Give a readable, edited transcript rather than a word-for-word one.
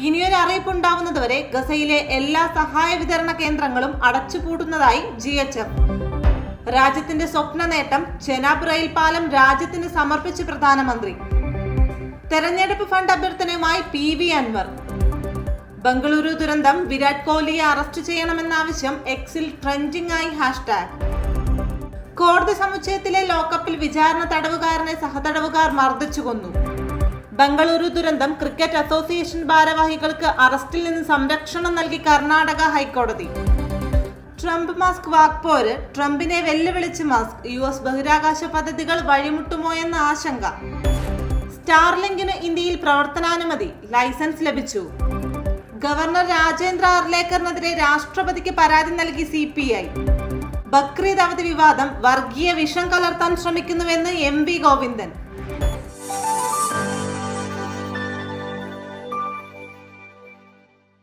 ഇനിയൊരു അറിയിപ്പുണ്ടാവുന്നതുവരെ ഗസയിലെ എല്ലാ സഹായ വിതരണ കേന്ദ്രങ്ങളും അടച്ചുപൂട്ടുന്നതായി GHF. രാജ്യത്തിന്റെ സ്വപ്ന നേട്ടം ചെനാബ് റെയിൽ പാലം രാജ്യത്തിന് സമർപ്പിച്ച് പ്രധാനമന്ത്രി. തെരഞ്ഞെടുപ്പ് ഫണ്ട് അഭ്യർത്ഥനയുമായി PV അൻവർ. ബംഗളൂരു ദുരന്തം വിരാട് കോഹ്ലിയെ അറസ്റ്റ് ചെയ്യണമെന്ന ആവശ്യം എക്സിൽ ട്രെൻഡിംഗ് ആയി #. കോടതി സമുച്ചയത്തിലെ ലോക്കപ്പിൽ വിചാരണ തടവുകാരനെ സഹതടവുകാർ മർദ്ദിച്ചു കൊന്നു. ബംഗളൂരു ദുരന്തം ക്രിക്കറ്റ് അസോസിയേഷൻ ഭാരവാഹികൾക്ക് അറസ്റ്റിൽ നിന്ന് സംരക്ഷണം നൽകി കർണാടക ഹൈക്കോടതി. ട്രംപ് മാസ്ക് വാക്പോര്, ട്രംപിനെ വെല്ലുവിളിച്ച് മാസ്ക്. US ബഹിരാകാശ പദ്ധതികൾ വഴിമുട്ടുമോ എന്ന ആശങ്ക. സ്റ്റാർലിങ്കിന് ഇന്ത്യയിൽ പ്രവർത്തനാനുമതി, ലൈസൻസ് ലഭിച്ചു. ഗവർണർ രാജേന്ദ്ര അർലേക്കറിനെതിരെ രാഷ്ട്രപതിക്ക് പരാതി നൽകി CPI. ബക്രീദ് അവധി വിവാദം വർഗീയ വിഷം കലർത്താൻ ശ്രമിക്കുന്നുവെന്ന് MV ഗോവിന്ദൻ.